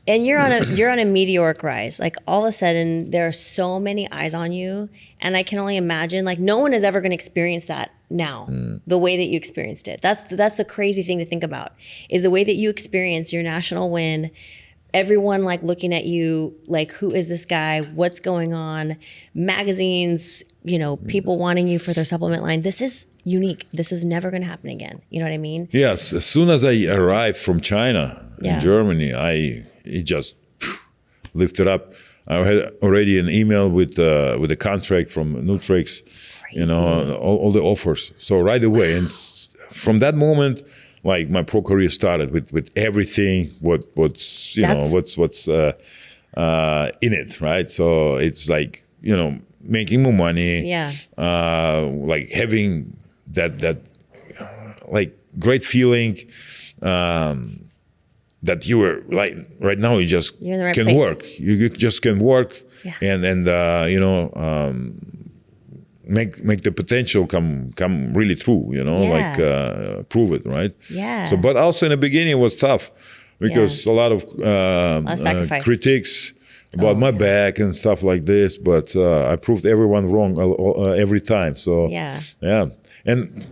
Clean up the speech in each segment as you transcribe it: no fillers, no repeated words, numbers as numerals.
And you're on a meteoric rise. Like all of a sudden there are so many eyes on you. And I can only imagine, like, no one is ever going to experience that now, the way that you experienced it. That's the crazy thing to think about, is the way that you experience your national win. Everyone like looking at you like, who is this guy? What's going on? Magazines, you know, people wanting you for their supplement line. This is unique. This is never going to happen again. You know what I mean? Yes. As soon as I arrived from China in Germany, it just lifted up. I had already an email with a contract from Nutrix, you know, all the offers. So right away, and from that moment, like my pro career started with everything what's in it, right? So it's like, you know, making more money, like having that like great feeling. That you were like right now, you just can work. You just can work, and you know, make the potential come really true. You know, like prove it, right? Yeah. So, but also in the beginning it was tough because a lot of critics about my back and stuff like this. But I proved everyone wrong every time. So yeah, and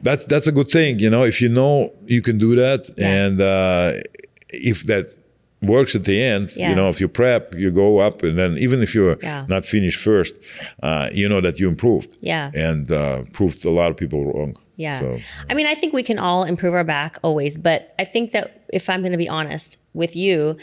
that's a good thing. You know, if you know you can do that, and if that works at the end, you know, if you prep, you go up, and then even if you're not finished first, you know that you improved. And proved a lot of people wrong. So, I mean, I think we can all improve our back always, but I think that if I'm going to be honest with you,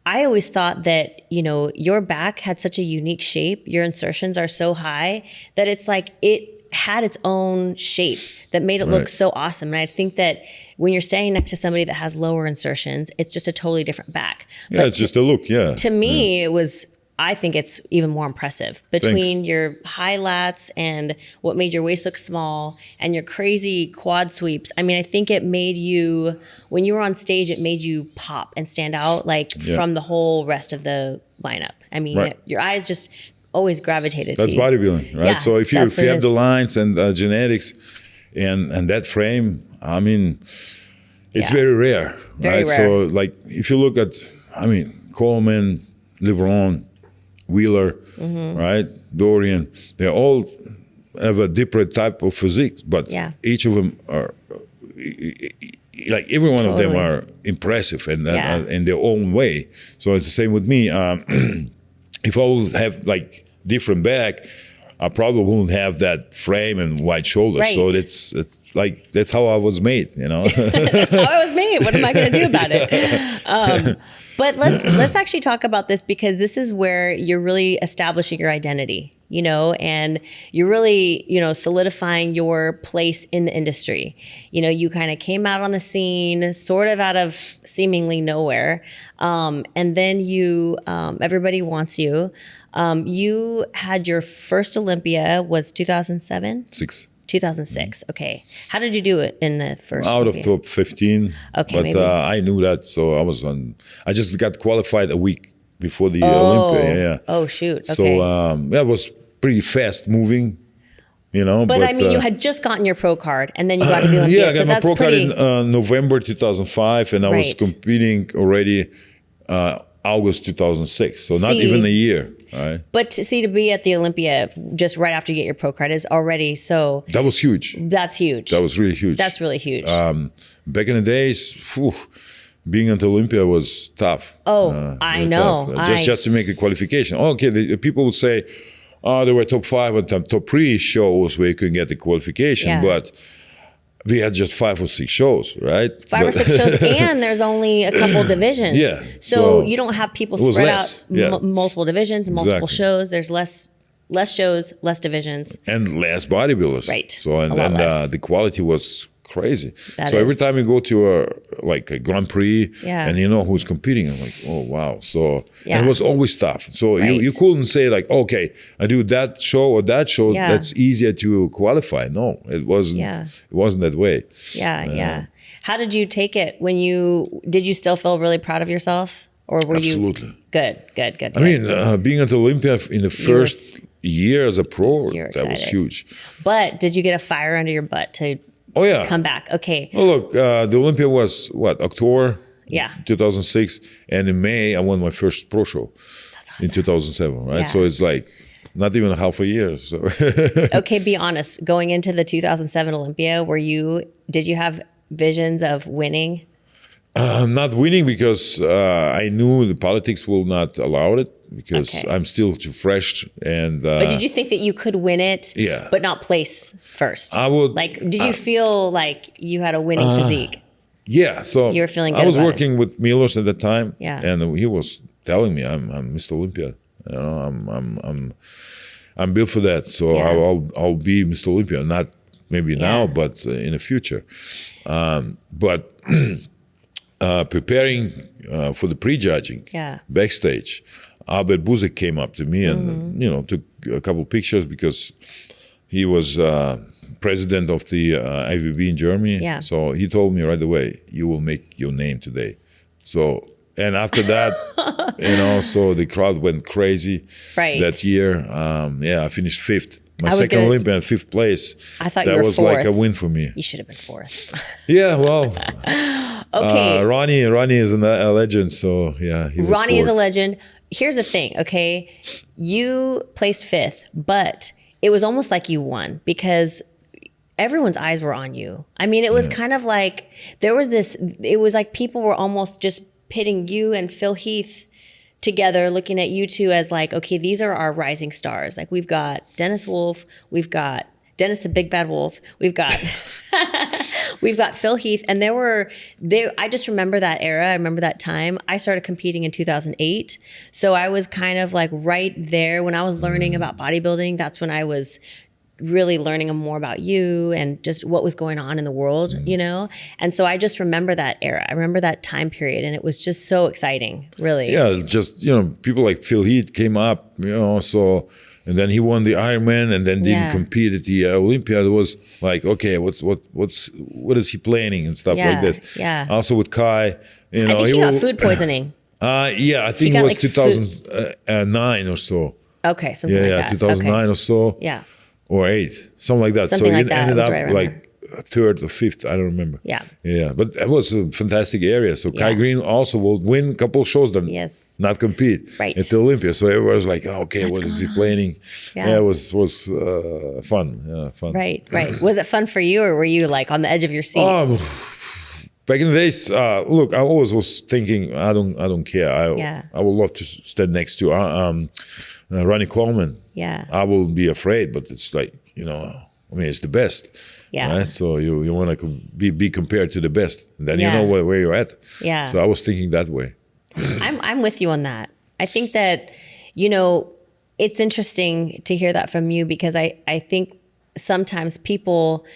I always thought that, you know, your back had such a unique shape. Your insertions are so high that it's like it had its own shape that made it look so awesome. And I think that when you're standing next to somebody that has lower insertions, it's just a totally different back. Yeah, but it's just a look, To me, it was, I think it's even more impressive between your high lats and what made your waist look small and your crazy quad sweeps. I mean, I think it made you, when you were on stage, it made you pop and stand out like from the whole rest of the lineup. I mean, your eyes just always gravitated to you. That's bodybuilding, right? So if you have the lines and genetics and that frame, I mean, it's very rare, right? So like if you look at, I mean, Coleman, LeBron, Wheeler, right? Dorian, they all have a different type of physiques, but each of them are, like every one of them are impressive and in their own way. So it's the same with me. If I would have like different back, I probably wouldn't have that frame and wide shoulders. So it's like, that's how I was made, you know. That's how I was made. What am I going to do about it? But let's actually talk about this, because this is where you're really establishing your identity, you know, and you're really, you know, solidifying your place in the industry. You know, you kind of came out on the scene sort of out of seemingly nowhere. And then you, everybody wants you. You had your first Olympia was 2007? 2006. Okay. How did you do it in the first Out Olympia? of top 15. Okay, but I knew that, so I just got qualified a week before the Olympia. Oh, shoot. Okay. So that was pretty fast moving, you know. But I mean, you had just gotten your pro card, and then you got to the Olympia. I got my pro card in November 2005, and I was competing already August 2006. So not even a year. Right. But to be at the Olympia just right after you get your pro card is already so. That was huge. That's huge. That was really huge. That's really huge. Back in the days, being at Olympia was tough. I know. Just to make the qualification. Okay, the people would say, there were top 5 and top 3 shows where you could get the qualification, but we had just 5 or 6 shows, right? 5 or 6 shows, and there's only a couple divisions. So you don't have people spread out multiple divisions, multiple shows. There's less shows, less divisions, and less bodybuilders. Right. So and the quality was crazy. So every time you go to a Grand Prix, and you know who's competing, I'm like, oh wow. So and it was always tough. So you couldn't say like, okay, I do that show or that show. That's easier to qualify. No, it wasn't. It wasn't that way. How did you take it when did you still feel really proud of yourself, or were you good? I mean, being at Olympia in the first year as a pro, that was huge. But did you get a fire under your butt to come back? Okay. Well, look, the Olympia was what, October 2006, and in May I won my first pro show. That's awesome. In 2007, right? So it's like not even half a year. So okay, be honest. Going into the 2007 Olympia, did you have visions of winning? Not winning because I knew the politics will not allow it because I'm still too fresh. And but did you think that you could win it? Yeah. But not place first? I would. Like, did you feel like you had a winning physique? Yeah. So you were feeling good. I was working with Milos at the time. Yeah. And he was telling me, "I'm Mr. Olympia. You know, I'm built for that. So I'll be Mr. Olympia. Not maybe now, but in the future. But." Preparing for the prejudging backstage, Albert Buzek came up to me and took a couple pictures because he was president of the IFBB in Germany. Yeah. So he told me right away, "You will make your name today." So and after that, so the crowd went crazy that year. I finished 5th. My second Olympia, 5th place. I thought you were 4th. That was like a win for me. You should have been 4th. Yeah, well. Okay. Ronnie is a legend, so yeah. Ronnie is a legend. Here's the thing, okay? You placed 5th, but it was almost like you won because everyone's eyes were on you. I mean, it was kind of like it was like people were almost just pitting you and Phil Heath together, looking at you two as like, okay, these are our rising stars. Like we've got Dennis Wolf, we've got Dennis the Big Bad Wolf, we've got we've got Phil Heath, and I just remember that era. I remember that time. I started competing in 2008, so I was kind of like right there when I was learning about bodybuilding. That's when I was really learning more about you and just what was going on in the world, And so I just remember that era. I remember that time period, and it was just so exciting, really. Yeah, just, people like Phil Heath came up, so, and then he won the Ironman and then didn't compete at the Olympia. It was like, okay, what is he planning and stuff like this. Yeah. Also with Kai, I think he got food poisoning. I think it was 2009 or so. Okay, something like that. 2009 or so. Yeah. Or 8, something like that. Something so like it that. ended up right like 3rd or 5th. I don't remember. Yeah. Yeah, but it was a fantastic area. So Kai Green also will win a couple of shows, then not compete at the Olympia. So everyone was like, okay, what is he planning? Yeah, it was fun. Yeah, fun. Right. Was it fun for you, or were you like on the edge of your seat? Back in the days, look, I always was thinking, I don't care. I would love to stand next to Ronnie Coleman. Yeah. I will be afraid, but it's like, it's the best. Yeah. Right? So you want to be compared to the best. And then you know where you're at. Yeah. So I was thinking that way. I'm with you on that. I think that, it's interesting to hear that from you because I think sometimes people,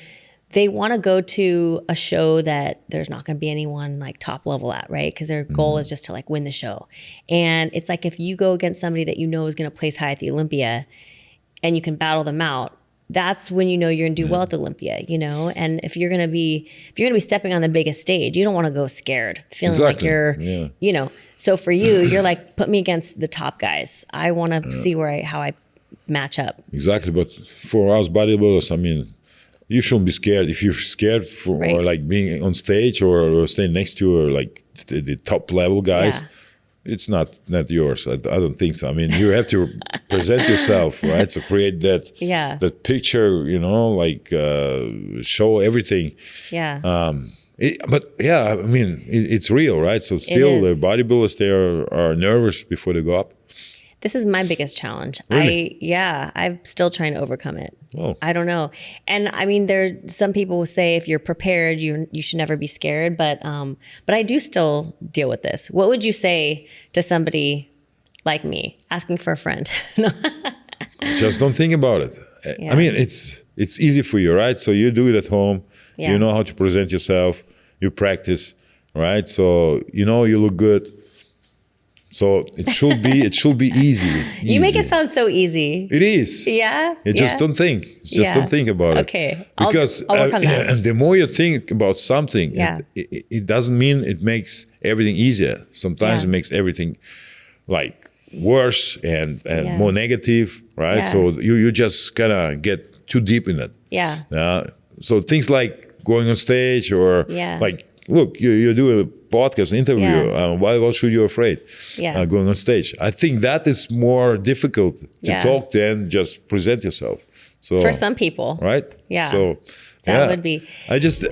they want to go to a show that there's not going to be anyone like top level at, right? Because their goal is just to like win the show. And it's like if you go against somebody that is going to place high at the Olympia and you can battle them out, that's when you're going to do well at the Olympia, And if you're going to be stepping on the biggest stage, you don't want to go scared, feeling like you're, So for you, you're like, put me against the top guys. I want to see how I match up. Exactly, but for us bodybuilders, you shouldn't be scared. If you're scared or like being on stage or staying next to or like the top level guys, it's not yours. I don't think so. You have to present yourself, right? So create that picture, show everything. Yeah. It's real, right? So still the bodybuilders, they are nervous before they go up. This is my biggest challenge. Really? I'm still trying to overcome it. Oh. I don't know. And some people will say if you're prepared, you should never be scared. But I do still deal with this. What would you say to somebody like me asking for a friend? Just don't think about it. Yeah. It's easy for you, right? So you do it at home. Yeah. You know how to present yourself. You practice, right? So you look good. So it should be easy. You make it sound so easy. It is. Yeah. Just don't think. Don't think about it. Okay. Because I'll work on that. The more you think about something, it doesn't mean it makes everything easier. Sometimes it makes everything like worse and more negative, right? Yeah. So you just kind of get too deep in it. Yeah. So things like going on stage or like, look, you do podcast interview. Why should you afraid going on stage? I think that is more difficult to talk than just present yourself. So for some people, right? Yeah. So that would be. I just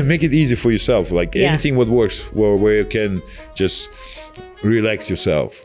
make it easy for yourself. Like anything what works, where you can just relax yourself.